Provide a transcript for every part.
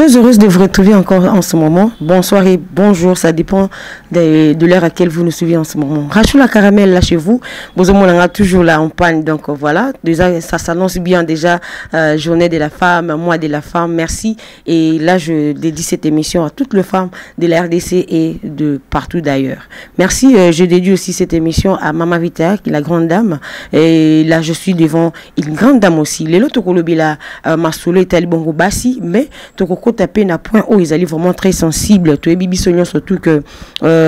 très heureuse de vous retrouver encore en ce moment. Bonsoir et bonjour, ça dépend de l'heure à laquelle vous nous suivez en ce moment. Rachoula Caramel, là chez vous, on a toujours là en panne, donc voilà, déjà ça s'annonce bien déjà, journée de la femme, mois de la femme, merci. Et là je dédie cette émission à toutes les femmes de la RDC et de partout d'ailleurs. Merci, je dédie aussi cette émission à Mama Vita, qui est la grande dame, et là je suis devant une grande dame aussi. Les lots Tokolobila, Masolo et Talibongo Bassi, mais Tokoko tapé na point où ils allaient vraiment très sensibles. Tu es Bibi Sognon, surtout que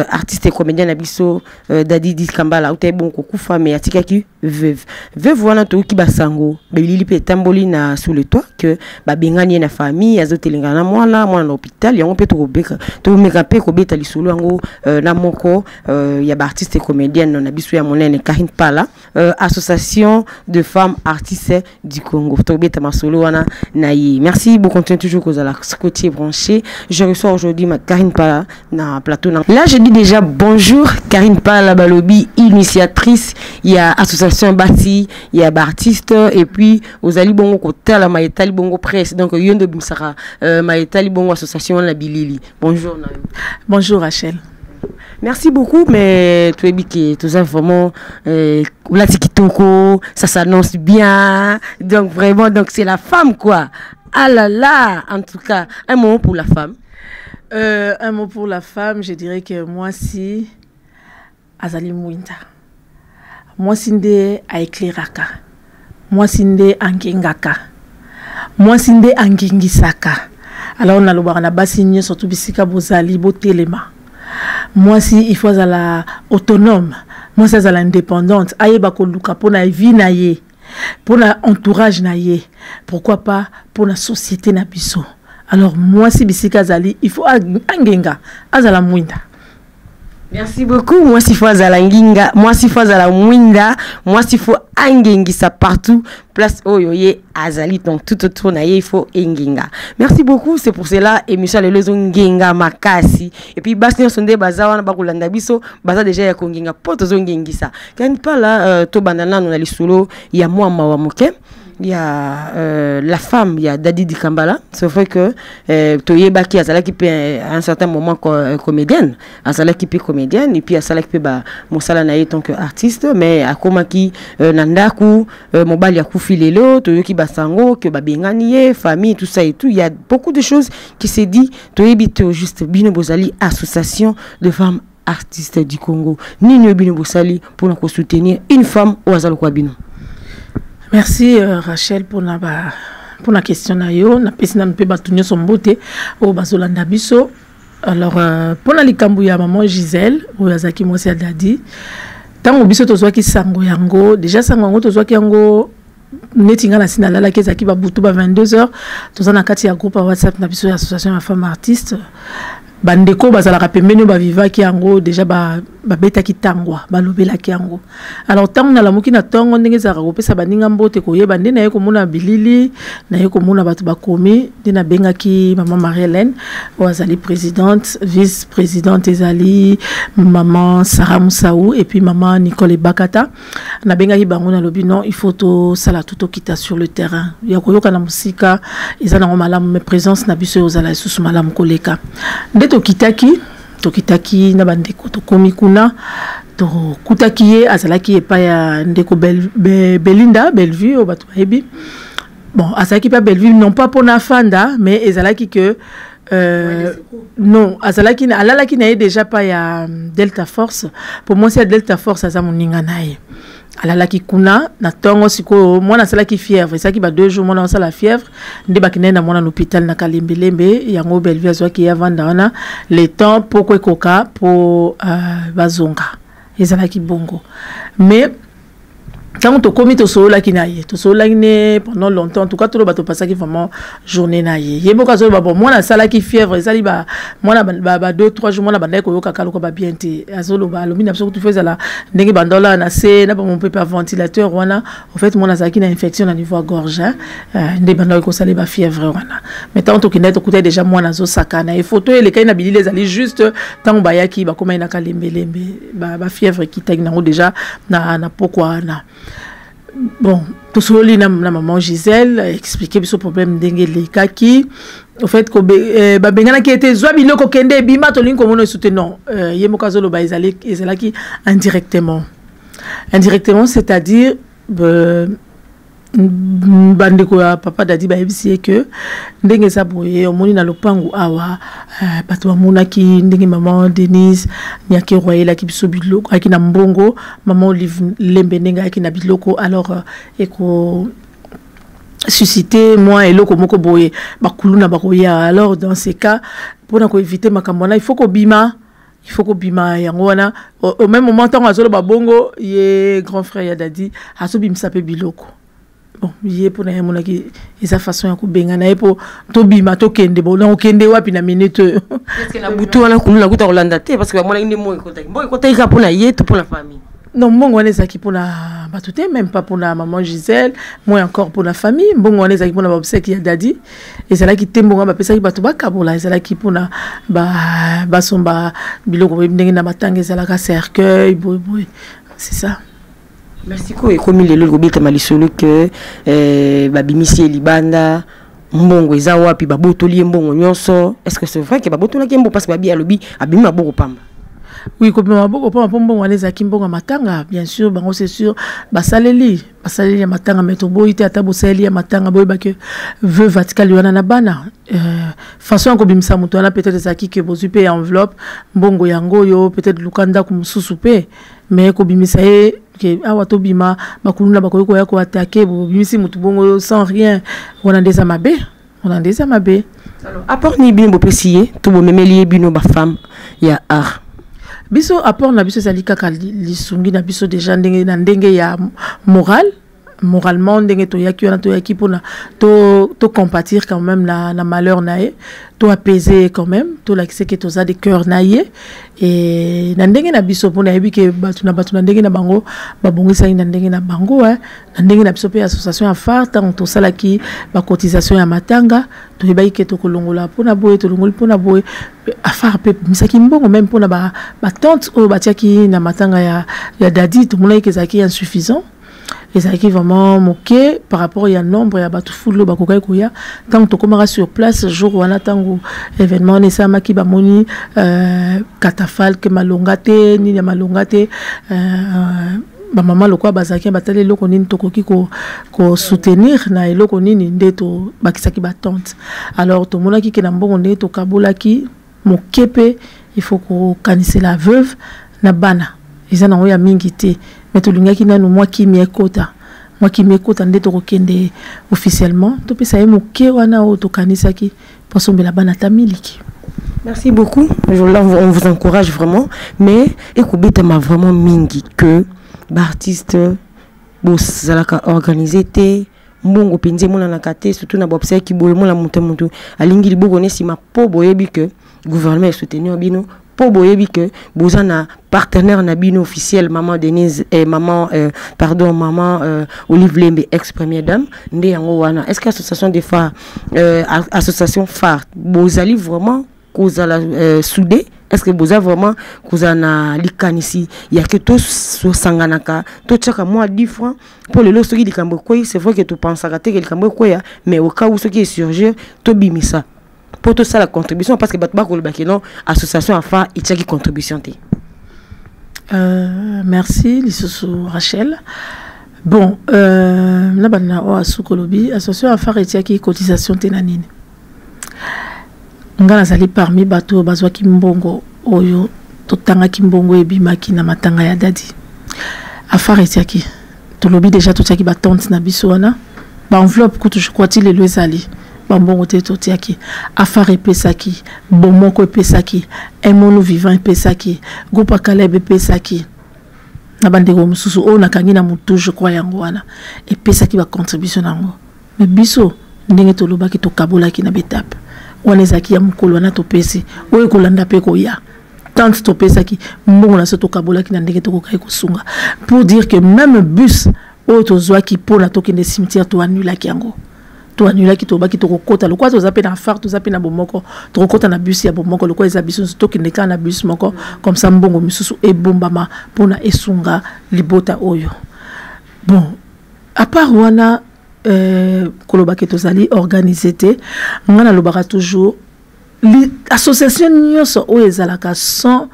artiste et comédien Nabiso Dadi Di Kambala, ou t'es bon coucou femme et atika qui veuve. Veuve voilà tout qui basango, Beli pe tamboli na sous le toit que ba bengani na famille, azote lingana moi là, moi na hôpital, yango pe to beka, to meka pe ko beta li solo yango na moko ya ba artiste et comédienne na biso ya monene Karine Pala, association de femmes artistes du Congo. To beta masolo wana na yi. Merci beaucoup, continuez toujours à la côté branché. Je reçois aujourd'hui ma Karine Pala na plateau. Là je dis déjà bonjour Karine Pala Balobi, initiatrice, il y a association bâti, il y a artiste et puis aux Ali Bongo côté la Maïtali Bongo presse. Donc yondo bimsara Maïtali Bongo association la Bilili. Bonjour Nayo. Bonjour Rachel. Merci beaucoup, mais tu es biqué, tout ça vraiment, la tikitoko, ça s'annonce bien, donc vraiment, donc c'est la femme quoi. Ah là là, en tout cas, un mot pour la femme. Un mot pour la femme, je dirais que moi si, Azali Mouinda, moi si nde aekleraka, moi si nde angengaka, moi si nde angengisaka. Alors on a le barana basigné surtout bisika bozali botelema. Moi si il faut la autonome, moi ça la indépendante, aye bako luka pona vie na ye, pour l'entourage na ye, pourquoi pas pour la société na biso. Alors moi si bisika zali, il faut angenga azala mwinda. Merci beaucoup. Moi si faut azala nginga, moi si faut azala mwinda, moi si faut angengisa partout, place oyoye azali donc tout autour na ye il faut enginga. Merci beaucoup, c'est pour cela émission le lezo ngenga makasi et puis basi sonde bazawa na bakulanda biso baza déjà ya konginga poto zo ngengisa. Quand pas là to bandana na lisolo ya moi mawa moke. Il y a la femme, il y a Dadi Di Kambala. C'est vrai que Toyeba qui a celle qui peut à un certain moment comédienne, à celle qui peut comédienne, et puis à celle qui peut Moussala Naye tant qu'artiste, mais à Koma qui Nandaku, Mobile Yaku Filelo, Toyoki Basango, que Babenganie, famille, tout ça et tout. Il y a beaucoup de choses qui s'est dit. Toyebi juste Bino Bozali, association de femmes artistes du Congo. Nino Bino Bozali pour nous soutenir une femme au Azalo Kwabino. Merci Rachel pour la question nayo na pesina mpe batunyo sombote o bazolanda biso. Alors pour la likambu ya maman Gisèle o yazaki mosi ya Dadi tango biso tozwaki sango yango déjà sango yango tozwaki yango netinga na sina lala kezaki ba butu ba 22h tozana kati ya groupe WhatsApp na biso ya association ya femmes artistes. Bandeko bazalaka pembeni ba vivaki yango déjà ba betaki tangwa ba lobelaki yango. Alors tango na lamuki na tongo ndenge za kopesa baninga mbote koyeba ndene naye komona bilili naye komona batu bakomi dina bengaki maman Marie-Hélène wazali présidente vice-présidente ezali maman Sarah Moussaou et puis maman Nicole Bakata na bengaki bango na lobi non il faut to sala tout kita sur le terrain ya koyoka na musika ezana malamu mais présence na biso ozala susu malamu koleka. Tokitaki na bandeko tokomi kuna to kutaki ye azalaki epa ya ndeko Belinda Bellevue au batu bayebi bon azalaki pa Bellevue non pas pour na fanda mais ezalaki que non azalaki alalaki na ye déjà pas ya Delta Force pour moi c'est Delta Force aza moninga naye alalaki kuna na tongo siko mwana salaki fièvre saki ba 2 jours mwana sala fièvre nde bakina mwana na hôpital na Kalembelembe yango Bellevue azwaki ya vanda wana le temps poko ekoka po bazonga ezalaki bongo mais quand on commet au sol là qui naïe, tout sol là pendant longtemps, en tout cas tout le bateau passe qui vraiment journée naïe. Il y a beaucoup de bon moi la salle qui fièvre, ça li ba moi la 2-3 jours moi la bande ko kaka ko ba bien té. Azolo ba alumine absolument tout fait la ndenge bandola na se na ba mon peu ventilateur wana. En fait moi la ça qui na infection au niveau gorge, ndé bandola ko sali ba fièvre wana. Mais tant to kinet ko déjà moi na zo sakana et photo et les kay na bilili les ali juste tant ba yaki ba koma ina kalembelembe ba fièvre qui tag na déjà na pourquoi na bon, tout ce na maman Gisèle expliquer ce problème d'engel kaki au fait que bengana qui était zwa biloko kende bima to linko mono soutenir non yemo kazolo ba ezalaki indirectement c'est-à-dire bandeko ya papa dadi ba ebisi que ndenge za boye omoni na lopangu awa bato bamonaki ndenge maman Denise nyaki royela ki biso biloko aki na mbongo maman Olive Lembe ndenge aki na biloko alors eko susciter moi et loko moko boye bakuluna bakoya. Alors dans ces cas pour na ko éviter makamona il faut ko bima yango wana au même moment tant azolo babongo ye grand frère ya dadi aso bimisa pe biloko bon yé pour na mona ki esa façon ya ko benga na epo to bima to kende bon na okende wapi na minute est-ce que na butu wana kuluna kuta kolanda te parce que mona indi mo ikota ka pour na ye to pour la famille. Non, mbongo wana ezaki pona batute même pas pona maman Gisèle, moi encore pour la famille, mbongo wana ezaki pona babseki ya dadi, ezalaki te mbongo bapesaki bato bakabola, ezalaki pona basomba biloko ndenge na matanga ezalaka cercueil, boy, c'est ça. Merci ko ekomi lelo gobeta malisolo que babimisi libanda mbongo eza wapi babotoli mbongo nyonso. Est-ce que c'est vrai que babotolaki mbongo parce que babi alobi abimi maboko pamba? Oui, comme beaucoup pour bon les akimbonga matanga, bien sûr, bango c'est sûr, basaleli ya matanga metobo ite atabo sali ya matanga boy ba que veut Vatican liona na bana façon ko bimsa muto na peut-être zaki que bozu pe enveloppe mbongo yango yo peut-être lukanda ku mususu pe mais ko bimisa e que awato bima bakuluna bakoyiko ya ko attaquer bo bimisi mutu bongo sans rien on a des amabe. Alors apport ni bino pesier to bo memeli bino ba femme ya art biso apport na biso zali kaka lisungi na biso déjà ndenge ya moralement ndenge to yaki pona to compatir quand même na malheur nae to apaiser quand même to la que to za de cœur nae et na ndenge na biso pona yebi ke batu na ndenge na bango babongisa na ndenge na bango na ndenge na biso pe association ya phare tant to salaki ba cotisation ya matanga to yebi ke to kolongola pona boye to longoli pona boye affaire pe misaki mbongo même pona ba tante o batiaki na matanga ya dadi to mona ke zaki insuffisant. Et ça qui vraiment moqué par rapport à un nombre ya batu fulo bakokai koya tant to komara sur place jour wana tango événement ne sama ki ba moni catafalque malongate ni ya malongate ba mama lokwa bazaki batale loko nini tokoki ko soutenir na eloko nini ndeto bakisaki ba tante. Alors to mona ki ke na mbongo ndeto kabolaki mokepe il faut ko kanise la veuve na bana izana oya mingi te. Mais tout le monde qui n'a moi qui m'écoute ndeto kokende officiellement to pesa ye moke wana auto kanisaki poso mbela bana tamiliki. Merci beaucoup. On vous encourage vraiment, mais ekobeta ma vraiment mingi que l'artiste bozalaka organisé te mbongo penze mona na kate surtout na bopsa ki boye mona mutu alingi liboko nesi ma po boyebi que gouvernement soutenir bino po boyebi que bozana partenaire na bino officiel maman Denise et maman Olive Lembe ex-première dame nde yango wana. Est-ce que association des phares association phare bozali vraiment kozala soudé? Est-ce que boza vraiment kozana likanisi ya que to sanganaka to tchaka moi 10 francs pour le loso qui likambo koyi? C'est vrai que tu penses à que likambo koyi mais au cas où ce qui est surgir to bimisa pour tout ça la contribution parce que batba ko le bakeno association afa itchaki contribution té. Merci Lissoso Rachel. Bon na bana o asukolobi association afa itchaki cotisation té nanini ngana zali parmi bato bazwa kimbongo oyo totanga kimbongo ebimaki na matanga ya dadi affaire etiaki tolobi déjà totiaki ba tante na biso wana ba enveloppe kutu je crois il le ezali ba mbongo te totiaki affaire epesaki bomoko epesaki emono vivant epesaki groupe Caleb epesaki na bandeko mususu o nakangi na mutu je crois yango wana epesaki ba contribution nango mais biso ndenge tolobaki tokabolaki na betape wanezaki ya mukolo wana topesi oyo kolanda pe koya tant topesaki mbongo na soto kabolaki na ndenge tokokai kosunga pour dire que même bus oyo tozwaki pona tokende cimetière to annulaki yango to annulaki to baki tokokota lokwa tozape na phare tozape na bomoko tokokota na bus ya bomoko lokwa eza biso tokende ka na bus moko comme ça mbongo misusu ebombama pona esunga libota oyo. Bon à part wana koloba ke tozali organisé te ngana lobaka toujours l'association nyonso oyo ezalaka sans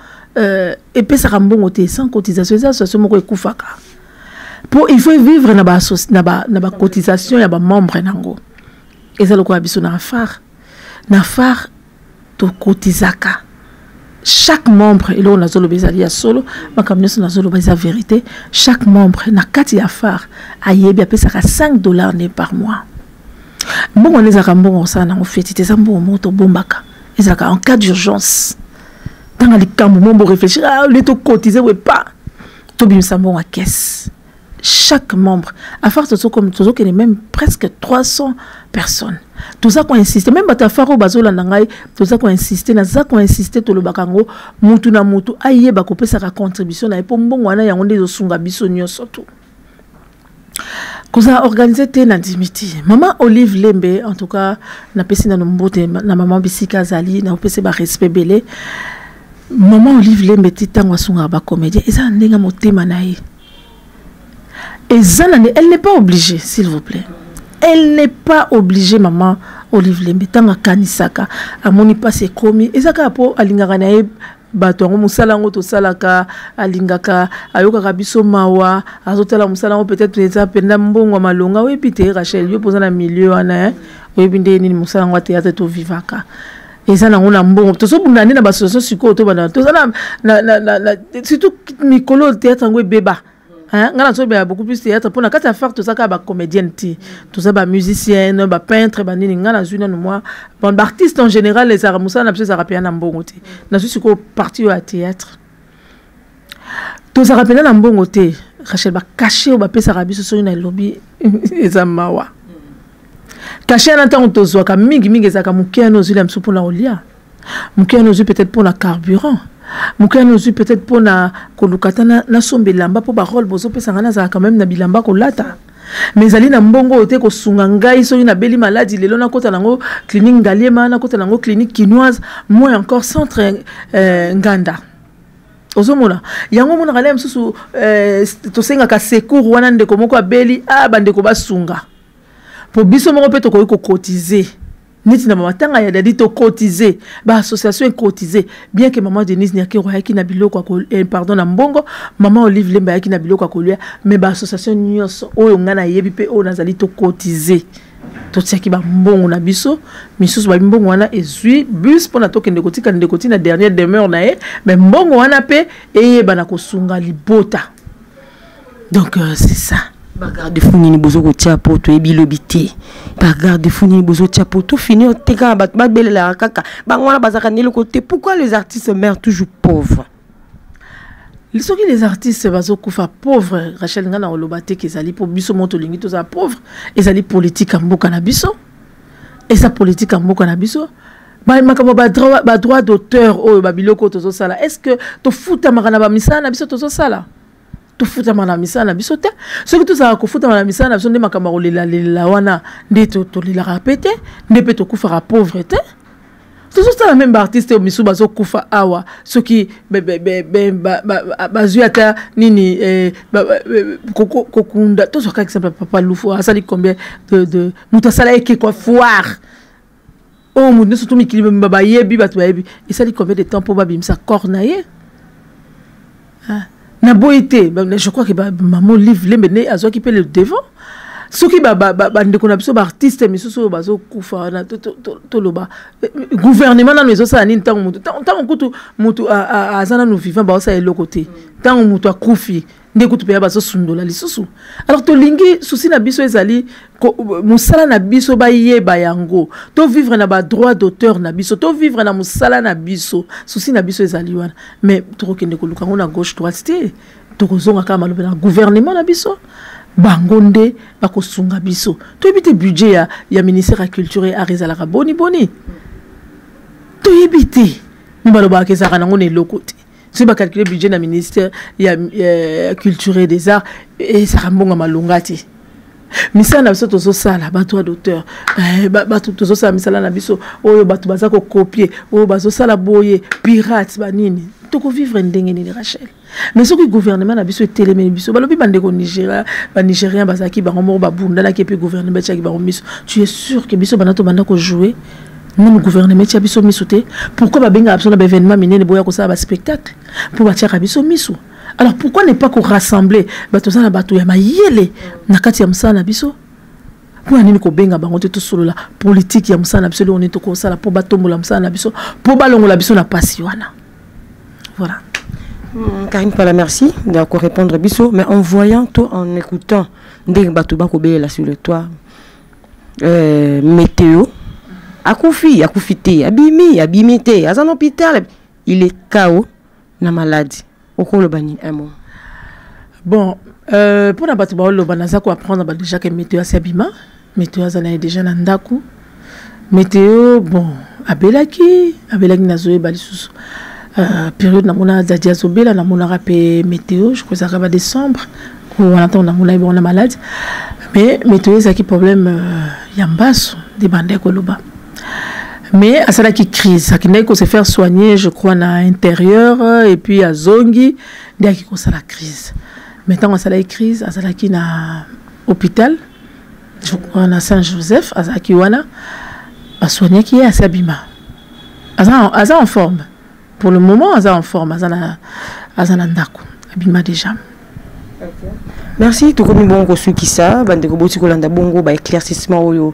epesaka mbongo te sans cotisation eza association moko ekufaka pour il faut vivre na ba cotisation ya ba membre nango eza lokola biso na phare to cotizaka chaque membre et là on a zolo bezali ya solo makamno na zolo beza vérité chaque membre na kati ya phare ayebi apesaka $5 ne par mois mbongo nezaka mbongo sana ngo feti te mbongo moto bombaka ezaka en cas d'urgence dans les camps mombo réfléchir le to cotiser ou pas to bimsa mbongo à caisse chaque membre à faire tout comme tout que même presque 300 personnes tout ça qu'on insiste même bata faro bazola nangai tout ça qu'on insiste na ça qu'on insiste to le bakango mutu na mutu aye ba kopesa ka contribution na epo mbongo wana yango ndezo sunga biso nyonso tout koza organiser te na dimiti maman Olive Lembe en tout cas na pesi na nombote na maman Bisika Zali na opese ba respect belé maman Olive Lembe titango sunga ba comédien eza ndenga motema nae. Et Zanane, elle n'est pas obligée, s'il vous plaît. Elle n'est pas obligée, maman Olive Lembe. Tanga kanisaka, amoni passe komi. Ezaka po alingaka nae batongo musalango to salaka alingaka ayoka kabiso mawa azotala musalango peut-être eza penda mbongo malonga we pite Rachel yo poza na milieu wana we binde ni musalango théâtre to vivaka. Eza na ngona mbongo to so bunda ni na basoso siko to bana to na surtout mikolo théâtre ngo beba. Ngana so ba beaucoup plus théâtre pour na kata faire tout ça ka ba comédienne ti tout ça ba musicienne ba peintre ba nini ngana zuna no moi bon artiste en général les aramusa na pesa rapia na mbongo ti na su ko parti au théâtre tout ça rapia na mbongo ti Rachel ba caché ba pesa rabiso so na lobby ezamawa caché na temps to zo ka mingi ezaka mukeno zula msupu na olia mukeno zu peut-être pour la carburant mukano zu peut-être pour na kolukata na sombe lamba pour ba rôle bozo pesa ngana za quand même na bilamba kolata mais ali na mbongo ote ko sunga ngai so na beli maladie lelo na kota nango clinique ngaliema na kota nango clinique quinoise moi encore centre nganda ozomona yango mona kale msusu to senga ka secours wana ndeko moko abeli bandeko basunga pour biso moko pe to ko cotiser niti na mama tanga ya dadi to cotiser ba association cotiser bien que maman Denise Nyake royaki na biloko pardon na mbongo maman Olive Lembe yaki na biloko akolia mais ba association nyonso oyo ngana yebi pe o nazali to cotiser to tsaki ba mbongo na biso misusu ba mbongo wana ezui bus pona to kende kotika ndeko tina dernière demeure na mais mbongo wana pe eyeba na kosunga libota donc c'est ça. Bagarde founi ni bozo ko tia poto e bilobité bagarde founi ni bozo tia poto fini o teka ba bele la kaka bangwana bazaka ni le côté pourquoi les artistes meurent toujours pauvres les artistes bazo kufa pauvres Rachel ngana olobate kezali po biso moto lingi to za pauvre ezali politique mboka na biso et sa politique mboka na biso ba makamo ba droit d'auteur o ba biloko tozo sala est-ce que to futa makana ba misana na biso tozo sala to futa mana misana biso te ce que tout ça ko futa mana misana biso nde makamba ko lela wana nde to lila répéter nde pe to kufa pauvreté tout ça la même artiste au misu bazo kufa awa ce qui bazuata nini kokunda tout ça exemple papa Loufo asali combien de mutasala eke quoi foire oh mu surtout mikili baba yebi batu yebi et ça dit combien de temps pour babimsa cornailler na boité je crois que maman Olive Lembe azo qui peut le devant ce qui ndeko na biso ba artiste misusu bazo kufa na to loba gouvernement na mezo sa nini tango mutu azana no vivant ba sa elo côté tango mutu akufi ndeko to pe bazo sundola lisusu alors to lingi souci na biso ezali musala na biso ba yeba yango to vivre na ba droit d'auteur na biso to vivre na musala na biso souci na biso ezali wana mais to kende ko luka ngona gauche droite to kozonga kama lobe na gouvernement na biso bangonde bakosunga biso to ebite budget ya ministère ya culture et arts ezalaka boni to ebite mbaloba kezaka nango ne lokote si ba calculer budget na ministère ya culture et des arts et ça rambonga malongati misala na biso tozosala bato d'auteur bato tozosala misala na biso oyo bato baza ko copier oyo bazosala boye pirates banini toko vivre ndenge nini Rachel mais ce que gouvernement na biso etelemi biso balobi bande ko Nigeria ba Nigérien bazaki bango moko babunda na kepi gouvernement tchaki bango miso tu es sûr que biso banato banda ko jouer nous gouvernement tchaki biso miso te pourquoi ba benga absolument événement minene boya ko sala ba spectacle pour ba tchaka biso miso. Alors pourquoi ne pas qu'on rassembler bato ça na bato ya mayele na kati ya msana biso pour nini ko benga bango te to solo la politique ya msana biso on est to ko sala pour batombola msana biso pour balongola biso na pasi wana. Voilà. Karine Pala, merci d'accord répondre biso mais en voyant tout en écoutant ndenge bato ba ko là sur le toit météo akufi te abimi te à un hôpital il est KO na maladie. Bon, pour la bateau baolo banaza ko apprendre déjà que météo sabima, météo zana déjà nandaku. Météo bon, abelaki nazoe balisusu. Période na mona zadia zobela na mona rapé météo, je crois ça va décembre où on attend na mona on a malade. Mais météo ça qui problème yambaso des bandé koloba. Mais à ça qui crise, ça qui n'est qu'on se faire soigner, je crois, à l'intérieur et puis à Zongi, dès qu'il y a la crise. Maintenant, à ça la crise, à ça qui na hôpital, je crois à Saint-Joseph, à ça qui wana, à soigner qui est à Sabima. À ça en forme. Pour le moment, à ça en forme, à ça nandaku, Abima déjà. Merci tout comme bon reçu qui ça bande ko boti ko landa bongo ba éclaircissement oyo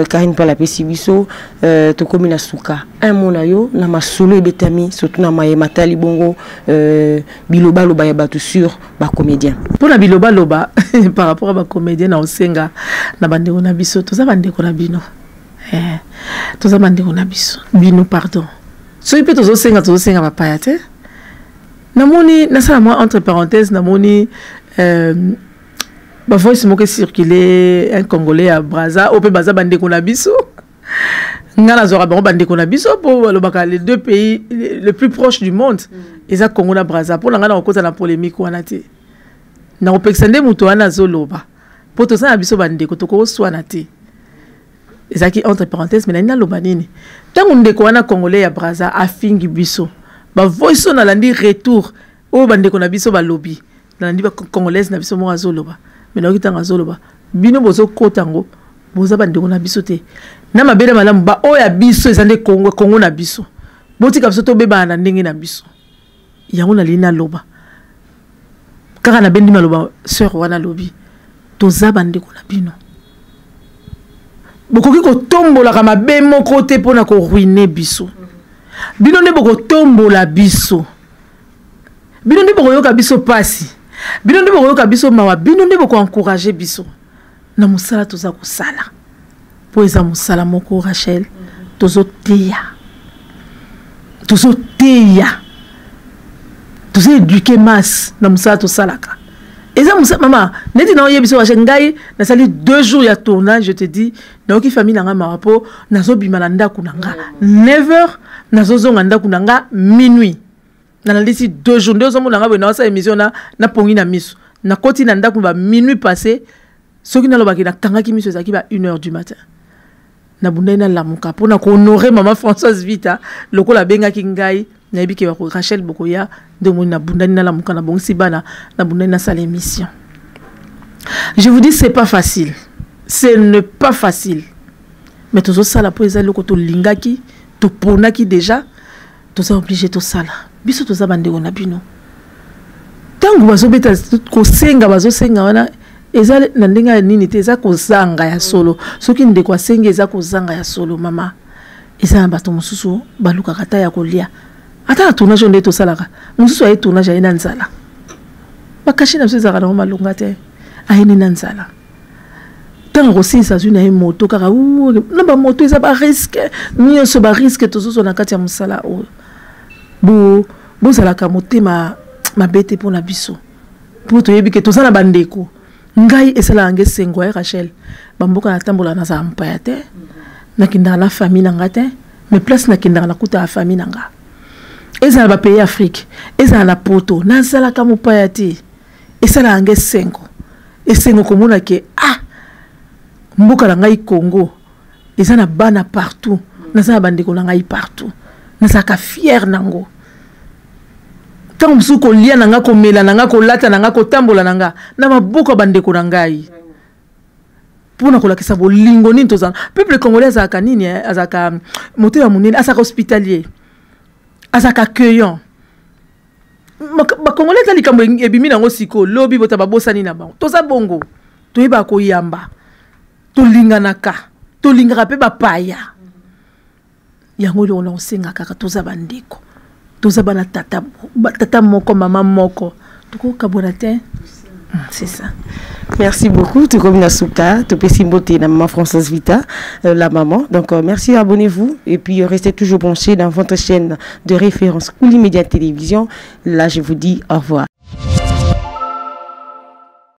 Karine Pala pesi biso to comme na suka un mona yo na masolo betami surtout na maye matali bongo biloba loba ya batu sur ba comédien pour na biloba loba par rapport à ba comédien na osenga na bande ko na biso to za bande ko na bino to za bande ko na biso bino pardon so ipe to zo senga ba payate namoni na sala moi entre parenthèses namoni bah voice mo que circuler un Congolais à Brazza au Baza bande ko na biso ngana zora bande ko na biso pour les deux pays les plus proches du monde et ça Congo na Brazza pour ngana ko na polémique wana te na opexende muto wana zoloba pour to ça na biso bande ko to ko swana te et ça qui entre parenthèses mais na loba nini tango ndeko wana Congolais à Brazza afingi biso ba voice na landi retour o bande ko na biso ba lobby na ndi ba Congolaise na biso mo azoloba mais na kitanga azoloba bino bozo kotango boza bande ko na biso te na mabele malamu ba oya biso ezande Congo na biso botika biso to beba na ndenge na biso yango na lina loba kaka na bendi maloba sœur wana lobi toza bande ko na bino bokoki ko tombola ka mabe moko te pona ko ruiner biso bino ne boko tombola biso bino ne boko yoka biso pasi bino ne boko yoka biso mawa bino ne boko encourager biso na musala toza ko sala po eza musala moko Rachel tozo teya tozo éduquer masse na musala to salaka eza musala mama neti na oyebiso Rachel ngai na sali 2 jours ya tournage je te dis na oki famille nanga mawapo nazo bima na ndaku nanga 9h nazo zonga ndaku nanga minuit na lisi 2 jours ndio zomo nanga bena sa émission na pongi na miso na koti na ndaku ba minuit passé soki na lobaki na kangaki miso ezaki ba 1h du matin na bunda na lamuka pona ko honorer maman Françoise Vita lokola benga ki ngai na yebiki ba ko Rachel Bokoya de mon na bunda na lamuka na bongsi bana na bunda na sa l'émission. Je vous dis c'est pas facile. Ce n'est pas facile. Mais tout ça la poésie le koto lingaki to ponaki déjà tout ça obligé tout ça là. Biso tout ça bande on a bino. Tangu bazo beta ko senga bazo senga wana eza na ndinga nini te eza ko zanga ya solo. Soki ndeko senga eza ko zanga ya solo mama. Eza bato mususu baluka kata ya kolia. Ata na tournage onde to salaka. Mususu ay tournage ay nanzala. Bakashi na sezaka na malunga te. Ay ni nanzala. Tango aussi ça une moto kaka na ba moto eza ba risque. Ni so ba risque to so na kati ya musala o. Bo salaka motema mabete pona biso. Pour to yebi ke to sana bandeko. Ngai esala nge sengwa Rachel. Bamboka na tambola na za mpaya te. Na kinda na famille nanga te. Mais place na kinda na kuta famille nanga. Eza ba pays Afrique. Eza na poto. Na sala ka mpaya te. Esala nge sengo. Esengo komona ke mboka na ngai Congo eza na bana partout naza na bandeko na ngai partout nazaka fier nango tant musu ko lia nanga ko mela nanga ko lata nanga ko tambola nanga na maboka bandeko na ngai pona ko lakisa bolingo nini tozana peuple congolais azaka nini azaka moto ya munene azaka hospitalier azaka accueillant ba congolais tali kambo ebimi nango siko lobi bota babosani na bango toza bongo toyeba ko yamba tolinganaka tolingaka pe bapaya yango le on senga kaka toza bandeko toza bana tata moko mama moko toko kabonate. C'est ça. Merci beaucoup. Tu comme Nasuka, tu peux s'imboter la maman Françoise Vita, la maman. Donc merci, abonnez-vous et puis restez toujours branchés dans votre chaîne de référence Kouly Média Télévision. Là, je vous dis au revoir.